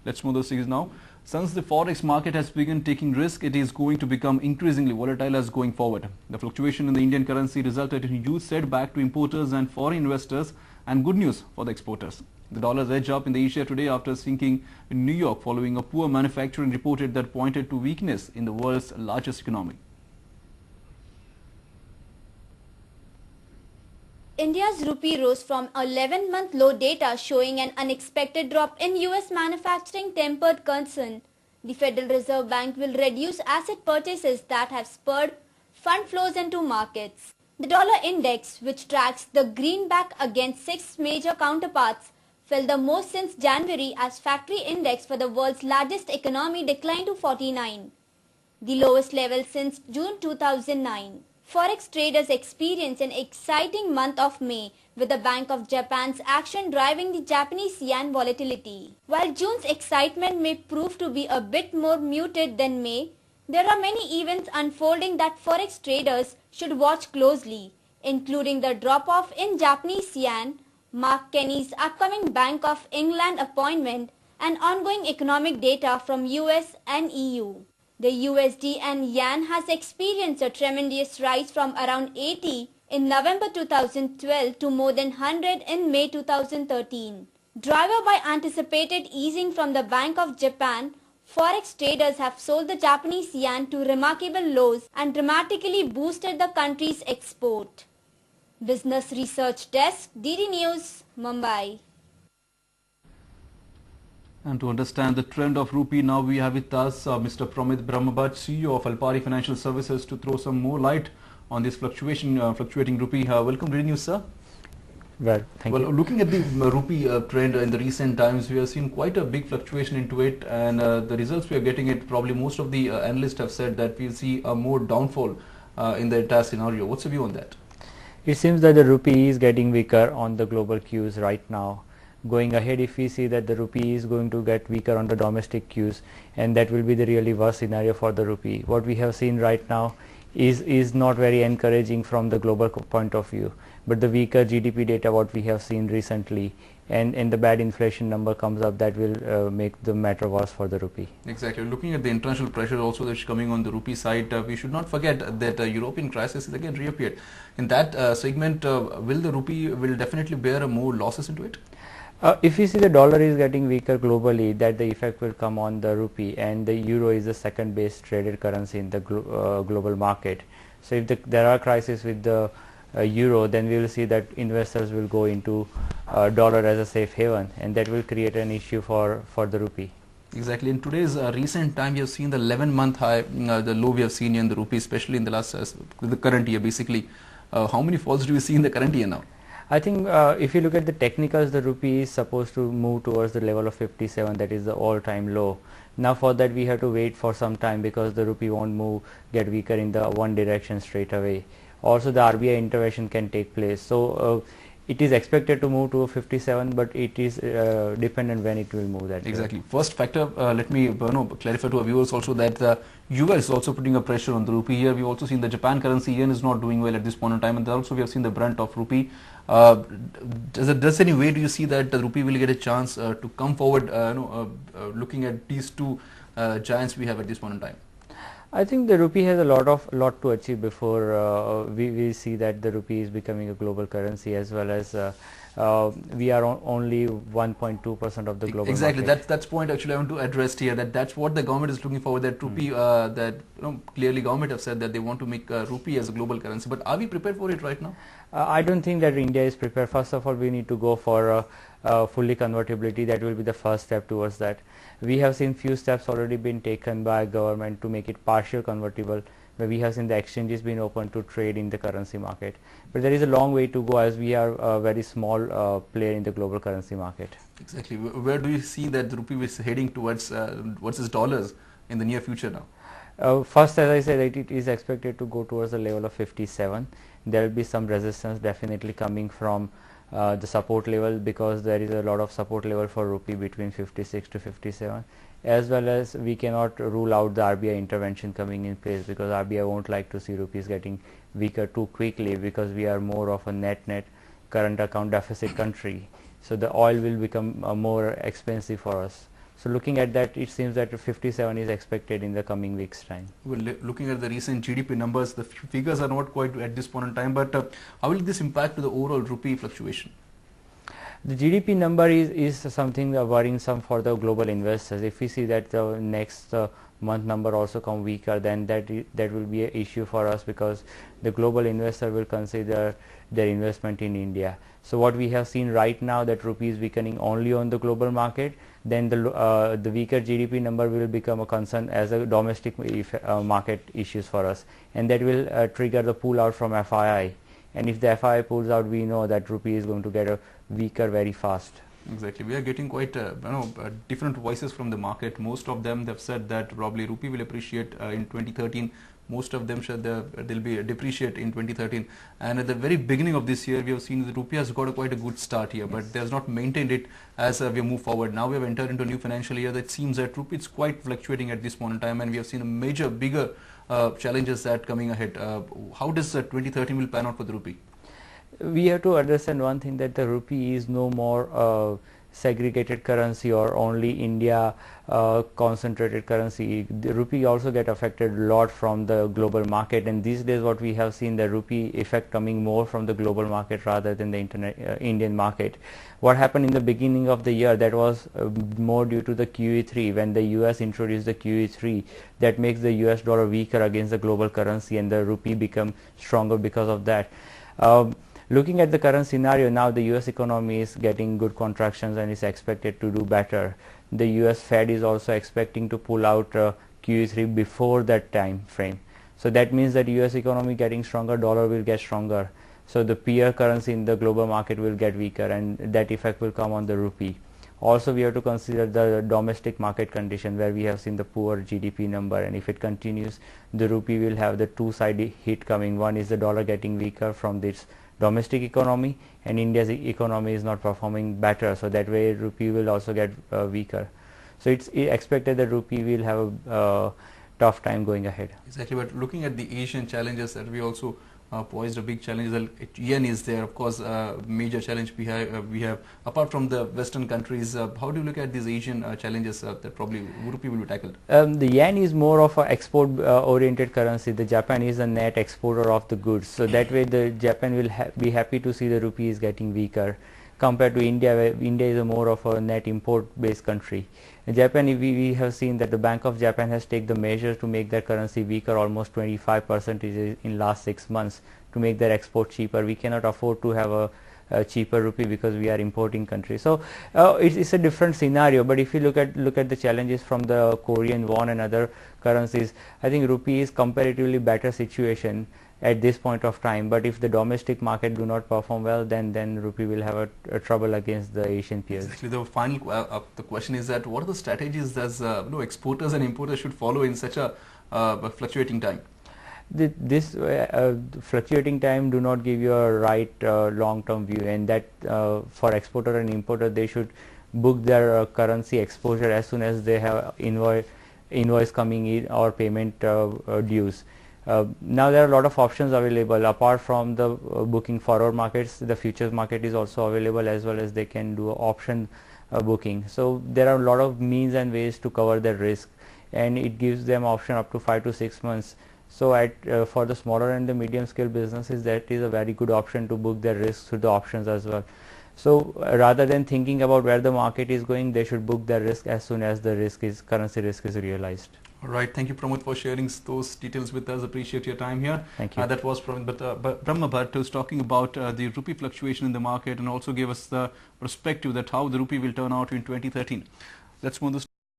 Let's move those things now. Since the forex market has begun taking risk, it is going to become increasingly volatile as going forward. The fluctuation in the Indian currency resulted in a huge setback to importers and foreign investors, and good news for the exporters. The dollar's edge up in the Asia today after sinking in New York following a poor manufacturing report that pointed to weakness in the world's largest economy. India's rupee rose from 11-month low data showing an unexpected drop in US manufacturing tempered concern. The Federal Reserve Bank will reduce asset purchases that have spurred fund flows into markets. The dollar index, which tracks the greenback against 6 major counterparts, fell the most since January as factory index for the world's largest economy declined to 49, the lowest level since June 2009. Forex traders experienced an exciting month of May, with the Bank of Japan's action driving the Japanese yen volatility. While June's excitement may prove to be a bit more muted than May, there are many events unfolding that forex traders should watch closely, including the drop-off in Japanese yen, Mark Carney's upcoming Bank of England appointment, and ongoing economic data from US and EU. The USD and yen has experienced a tremendous rise from around 80 in November 2012 to more than 100 in May 2013. Driven by anticipated easing from the Bank of Japan, forex traders have sold the Japanese yen to remarkable lows and dramatically boosted the country's export. Business Research Desk, DD News, Mumbai. And to understand the trend of rupee, now we have with us Mr. Pramit Brahmabhat, CEO of Alpari Financial Services, to throw some more light on this fluctuating rupee. Welcome to you, sir. Well, thank you. Looking at the rupee trend in the recent times, we have seen quite a big fluctuation into it, and the results we are getting, it probably most of the analysts have said that we'll see a more downfall in the entire scenario. What's your view on that? It seems that the rupee is getting weaker on the global cues right now. Going ahead, if we see that the rupee is going to get weaker on the domestic cues, and that will be the really worst scenario for the rupee. What we have seen right now is not very encouraging from the global point of view, but the weaker GDP data what we have seen recently and the bad inflation number comes up, that will make the matter worse for the rupee. Exactly. Looking at the international pressure also that's coming on the rupee side, we should not forget that European crisis has again reappeared. In that segment, will the rupee will definitely bear more losses into it? If you see the dollar is getting weaker globally, that the effect will come on the rupee, and the euro is the second best traded currency in the global market. So if there are crises with the euro, then we will see that investors will go into dollar as a safe haven, and that will create an issue for the rupee. Exactly. In today's recent time, we have seen the 11-month high, the low we have seen in the rupee, especially in the last, the current year basically. How many falls do we see in the current year now? I think if you look at the technicals, the rupee is supposed to move towards the level of 57, that is the all-time low. Now for that we have to wait for some time, because the rupee won't get weaker in the one direction straight away. Also the RBI intervention can take place. So it is expected to move to 57, but it is dependent when it will move that. Exactly. First factor, let me clarify to our viewers also that the US is also putting a pressure on the rupee here. We've also seen the Japan currency yen is not doing well at this point in time, and also we have seen the brunt of rupee. Does any way do you see that the rupee will get a chance to come forward, looking at these two giants we have at this point in time? I think the rupee has a lot to achieve before we see that the rupee is becoming a global currency, as well as we are only 1.2% of the global exactly market. That's point actually I want to address here, that's what the government is looking for, that rupee that clearly government have said that they want to make rupee as a global currency, but are we prepared for it right now? I don't think that India is prepared. First of all, we need to go for fully convertibility. That will be the first step towards that. We have seen few steps already been taken by government to make it partial convertible, where we have seen the exchanges being open to trade in the currency market. But there is a long way to go, as we are a very small player in the global currency market. Exactly. Where do you see that the rupee is heading towards versus dollars in the near future now? First, as I said, it is expected to go towards the level of 57. There will be some resistance definitely coming from the support level, because there is a lot of support level for rupee between 56 to 57, as well as we cannot rule out the RBI intervention coming in place, because RBI won't like to see rupees getting weaker too quickly, because we are more of a net current account deficit country. So the oil will become more expensive for us. So looking at that, it seems that 57 is expected in the coming weeks' time. Well, looking at the recent GDP numbers, the figures are not quite at this point in time, but how will this impact the overall rupee fluctuation? The GDP number is something worrisome for the global investors. If we see that the next month number also come weaker, then that will be an issue for us, because the global investor will consider their investment in India. So what we have seen right now, that rupee is weakening only on the global market, then the weaker GDP number will become a concern as a domestic market issues for us, and that will trigger the pull out from FII. And if the FII pulls out, we know that rupee is going to get a weaker very fast. Exactly. We are getting quite different voices from the market. Most of them have said that probably rupee will appreciate in 2013. Most of them said they'll be depreciate in 2013. And at the very beginning of this year, we have seen the rupee has got quite a good start here, but they has not maintained it as we move forward. Now we have entered into a new financial year. That seems that rupee is quite fluctuating at this point in time, and we have seen a bigger challenges that coming ahead. How does 2013 will pan out for the rupee? We have to understand one thing, that the rupee is no more segregated currency or only India concentrated currency. The rupee also get affected a lot from the global market, and these days what we have seen, the rupee effect coming more from the global market rather than the Indian market. What happened in the beginning of the year, that was more due to the QE3, when the US introduced the QE3, that makes the US dollar weaker against the global currency, and the rupee become stronger because of that. Looking at the current scenario now, the US economy is getting good contractions and is expected to do better. The US Fed is also expecting to pull out QE3 before that time frame. So that means that US economy getting stronger, dollar will get stronger. So the peer currency in the global market will get weaker, and that effect will come on the rupee. Also, we have to consider the domestic market condition, where we have seen the poor GDP number, and if it continues, the rupee will have the two-sided hit coming. One is the dollar getting weaker from this domestic economy, and India's economy is not performing better, so that way rupee will also get weaker. So it's expected that rupee will have a tough time going ahead. Exactly, but looking at the Asian challenges that we also posed a big challenge. Yen is there, of course, major challenge we have apart from the Western countries. How do you look at these Asian challenges that probably rupee will be tackled? The yen is more of an export oriented currency. The Japan is a net exporter of the goods, so that way the Japan will be happy to see the rupee is getting weaker compared to India, where India is a more of a net import based country. In Japan, we have seen that the Bank of Japan has taken the measures to make their currency weaker, almost 25% in last 6 months, to make their export cheaper. We cannot afford to have a cheaper rupee because we are importing country. So it's a different scenario. But if you look at the challenges from the Korean won and other currencies, I think rupee is comparatively better situation at this point of time. But if the domestic market do not perform well, then rupee will have a trouble against the Asian peers. Exactly. The final the question is that what are the strategies that exporters and importers should follow in such a fluctuating time? This fluctuating time do not give you a right long-term view, and that for exporter and importer, they should book their currency exposure as soon as they have invoice coming in or payment dues. Now there are a lot of options available. Apart from the booking forward markets, the futures market is also available, as well as they can do option booking. So there are a lot of means and ways to cover their risk, and it gives them option up to 5 to 6 months. So for the smaller and the medium scale businesses, that is a very good option to book their risks through the options as well. So rather than thinking about where the market is going, they should book their risk as soon as the currency risk is realized. All right. Thank you, Pramod, for sharing those details with us. Appreciate your time here. Thank you. That was Brahma Bhatt, who was talking about the rupee fluctuation in the market, and also gave us the perspective that how the rupee will turn out in 2013. Let's move this.